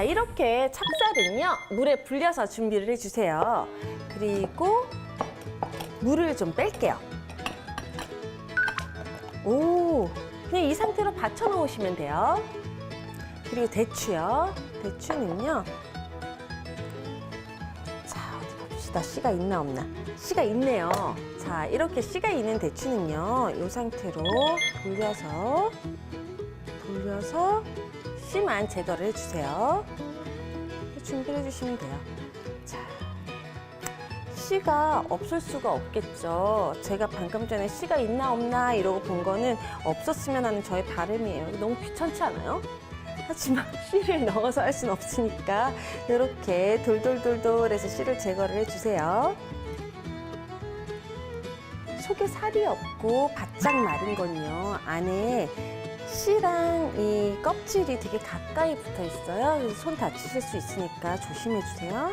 자, 이렇게 찹쌀은요, 물에 불려서 준비를 해주세요. 그리고 물을 좀 뺄게요. 오, 그냥 이 상태로 받쳐 놓으시면 돼요. 그리고 대추요. 대추는요. 자, 어디 봅시다. 씨가 있나 없나. 씨가 있네요. 자, 이렇게 씨가 있는 대추는요. 이 상태로 돌려서 씨만 제거를 해주세요. 준비를 해주시면 돼요. 자, 씨가 없을 수가 없겠죠. 제가 방금 전에 씨가 있나 없나 이러고 본 거는 없었으면 하는 저의 바람이에요. 너무 귀찮지 않아요? 하지만 씨를 넣어서 할 수는 없으니까 이렇게 돌돌돌돌해서 씨를 제거를 해주세요. 속에 살이 없고 바짝 마른 건요, 안에 씨랑 이 껍질이 되게 가까이 붙어 있어요. 그래서 손 다치실 수 있으니까 조심해 주세요.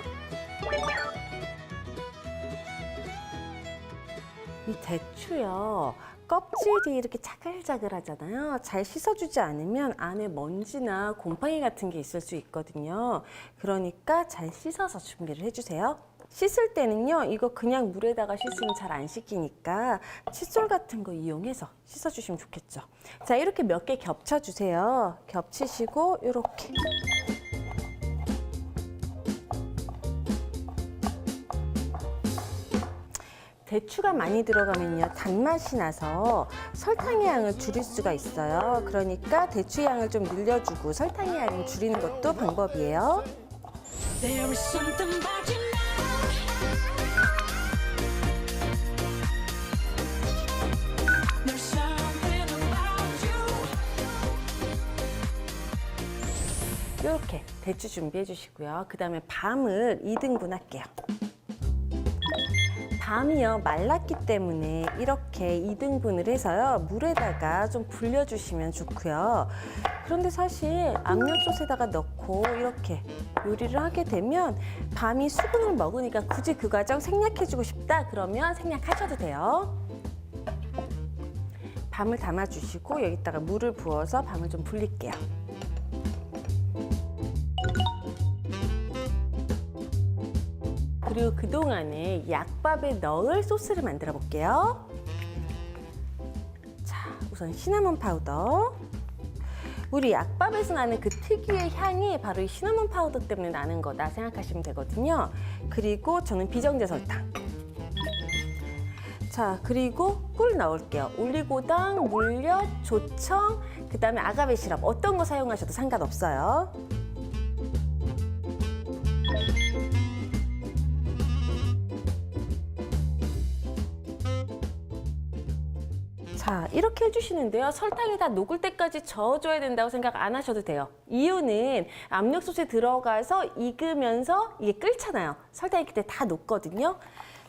이 대추요, 껍질이 이렇게 자글자글하잖아요. 잘 씻어주지 않으면 안에 먼지나 곰팡이 같은 게 있을 수 있거든요. 그러니까 잘 씻어서 준비를 해주세요. 씻을 때는요, 이거 그냥 물에다가 씻으면 잘 안 씻기니까 칫솔 같은 거 이용해서 씻어주시면 좋겠죠. 자, 이렇게 몇 개 겹쳐주세요. 겹치시고 이렇게. 대추가 많이 들어가면요, 단맛이 나서 설탕의 양을 줄일 수가 있어요. 그러니까 대추 양을 좀 늘려주고 설탕의 양을 줄이는 것도 방법이에요. There is something about you now. There's something about you. 이렇게 대추 준비해 주시고요. 그 다음에 밤을 2등분 할게요. 밤이요, 말랐기 때문에 이렇게 2등분을 해서요, 물에다가 좀 불려주시면 좋고요. 그런데 사실 압력솥에다가 넣고 이렇게 요리를 하게 되면 밤이 수분을 먹으니까 굳이 그 과정 생략해주고 싶다 그러면 생략하셔도 돼요. 밤을 담아주시고 여기다가 물을 부어서 밤을 좀 불릴게요. 그리고 그동안에 약밥에 넣을 소스를 만들어 볼게요. 자, 우선 시나몬 파우더. 우리 약밥에서 나는 그 특유의 향이 바로 이 시나몬 파우더 때문에 나는 거다 생각하시면 되거든요. 그리고 저는 비정제 설탕. 자, 그리고 꿀 넣을게요. 올리고당, 물엿, 조청, 그 다음에 아가베 시럽. 어떤 거 사용하셔도 상관없어요. 자, 이렇게 해주시는데요. 설탕이 다 녹을 때까지 저어줘야 된다고 생각 안 하셔도 돼요. 이유는 압력솥에 들어가서 익으면서 이게 끓잖아요. 설탕이 그때 다 녹거든요.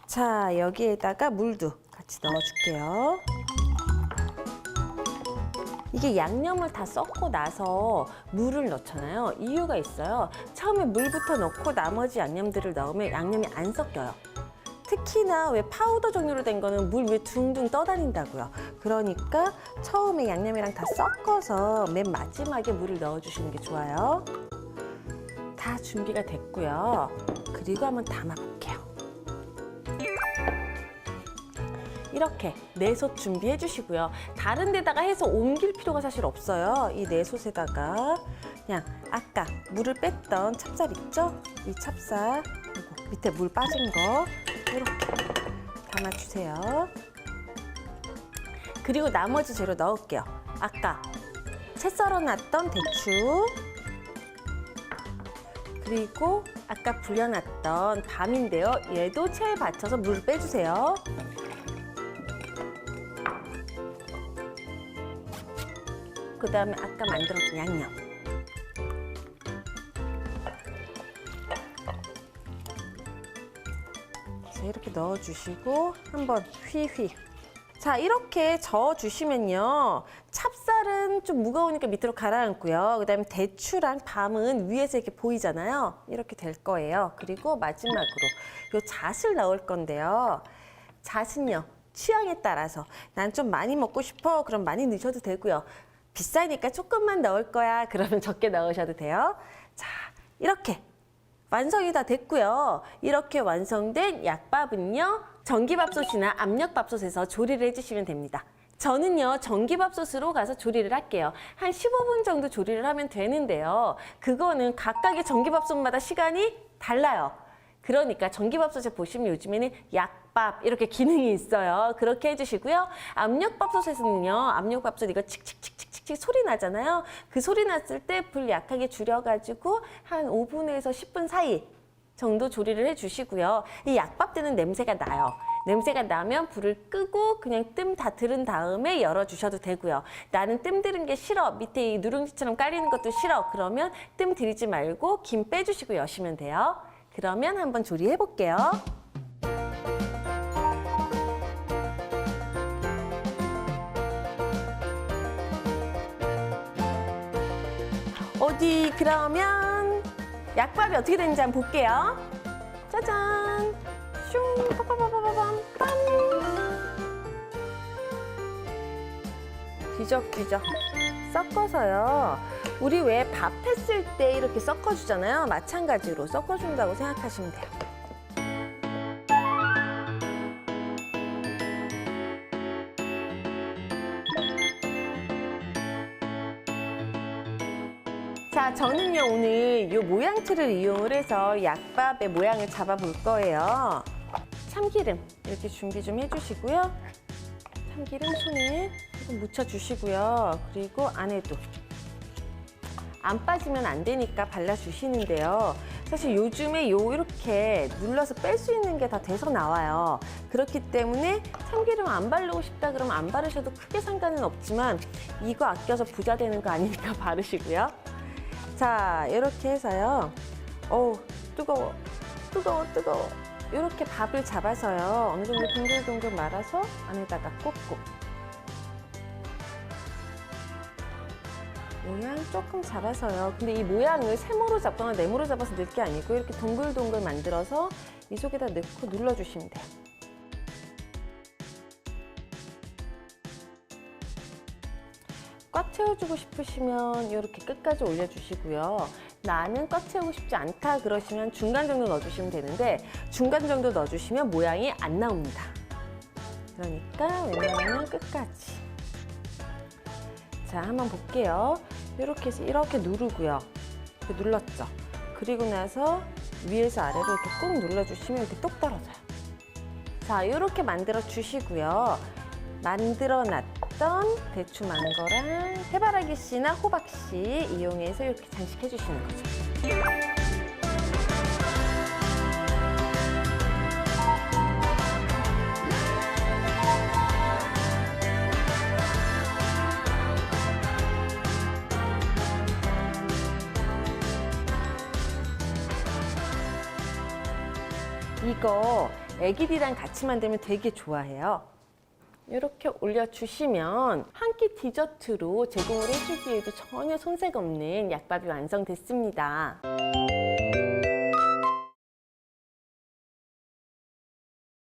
자, 여기에다가 물도 같이 넣어줄게요. 이게 양념을 다 섞고 나서 물을 넣잖아요. 이유가 있어요. 처음에 물부터 넣고 나머지 양념들을 넣으면 양념이 안 섞여요. 특히나 왜 파우더 종류로 된 거는 물 위에 둥둥 떠다닌다고요. 그러니까 처음에 양념이랑 다 섞어서 맨 마지막에 물을 넣어주시는 게 좋아요. 다 준비가 됐고요. 그리고 한번 담아볼게요. 이렇게 내솥 준비해 주시고요. 다른 데다가 해서 옮길 필요가 사실 없어요. 이 내솥에다가 그냥 아까 물을 뺐던 찹쌀 있죠? 이 찹쌀, 그리고 밑에 물 빠진 거 이렇게 담아주세요. 그리고 나머지 재료 넣을게요. 아까 채 썰어놨던 대추, 그리고 아까 불려놨던 밤인데요. 얘도 채에 받쳐서 물을 빼주세요. 그 다음에 아까 만들었던 양념. 자, 이렇게 넣어주시고 한번 휘휘. 자, 이렇게 저어주시면요. 찹쌀은 좀 무거우니까 밑으로 가라앉고요. 그 다음에 대추랑 밤은 위에서 이렇게 보이잖아요. 이렇게 될 거예요. 그리고 마지막으로 요 잣을 넣을 건데요. 잣은요, 취향에 따라서 난 좀 많이 먹고 싶어. 그럼 많이 넣으셔도 되고요. 비싸니까 조금만 넣을 거야. 그러면 적게 넣으셔도 돼요. 자, 이렇게 완성이 다 됐고요. 이렇게 완성된 약밥은요, 전기밥솥이나 압력밥솥에서 조리를 해주시면 됩니다. 저는요, 전기밥솥으로 가서 조리를 할게요. 한 15분 정도 조리를 하면 되는데요. 그거는 각각의 전기밥솥마다 시간이 달라요. 그러니까 전기밥솥에 보시면 요즘에는 약밥 이렇게 기능이 있어요. 그렇게 해주시고요. 압력밥솥에서는요, 압력밥솥 이거 칙칙칙칙칙 소리 나잖아요. 그 소리 났을 때 불 약하게 줄여가지고 한 5분에서 10분 사이 정도 조리를 해주시고요. 이 약밥때는 냄새가 나요. 냄새가 나면 불을 끄고 그냥 뜸 다 들은 다음에 열어주셔도 되고요. 나는 뜸 들은 게 싫어. 밑에 이 누룽지처럼 깔리는 것도 싫어. 그러면 뜸 들이지 말고 김 빼주시고 여시면 돼요. 그러면 한번 조리해 볼게요. 어디 그러면 약밥이 어떻게 되는지 한번 볼게요. 짜잔! 슝! 빠바바바밤! 빰! 뒤적뒤적 섞어서요. 우리 왜 밥 했을 때 이렇게 섞어주잖아요. 마찬가지로 섞어준다고 생각하시면 돼요. 자, 저는요, 오늘 이 모양틀을 이용을 해서 약밥의 모양을 잡아볼 거예요. 참기름 이렇게 준비 좀 해주시고요. 참기름 손에 조금 묻혀주시고요. 그리고 안에도 안 빠지면 안 되니까 발라주시는데요. 사실 요즘에 이렇게 눌러서 뺄 수 있는 게 다 돼서 나와요. 그렇기 때문에 참기름 안 바르고 싶다 그러면 안 바르셔도 크게 상관은 없지만 이거 아껴서 부자 되는 거 아니니까 바르시고요. 자, 이렇게 해서요. 어우, 뜨거워, 뜨거워, 뜨거워. 이렇게 밥을 잡아서요. 어느 정도 동글동글 말아서 안에다가 꽂고. 모양 조금 잡아서요. 근데 이 모양을 세모로 잡거나 네모로 잡아서 넣을 게 아니고 이렇게 동글동글 만들어서 이 속에다 넣고 눌러주시면 돼요. 꽉 채워주고 싶으시면 이렇게 끝까지 올려주시고요. 나는 꽉 채우고 싶지 않다 그러시면 중간 정도 넣어주시면 되는데 중간 정도 넣어주시면 모양이 안 나옵니다. 그러니까 웬만하면 끝까지. 자, 한번 볼게요. 이렇게 해서 이렇게 누르고요. 이렇게 눌렀죠. 그리고 나서 위에서 아래로 이렇게 꾹 눌러주시면 이렇게 똑 떨어져요. 자, 이렇게 만들어 주시고요. 만들어 놨던 대추 만 거랑 해바라기 씨나 호박 씨 이용해서 이렇게 장식해 주시는 거죠. 이거 애기들이랑 같이 만들면 되게 좋아해요. 이렇게 올려주시면 한 끼 디저트로 제공을 해주기에도 전혀 손색 없는 약밥이 완성됐습니다.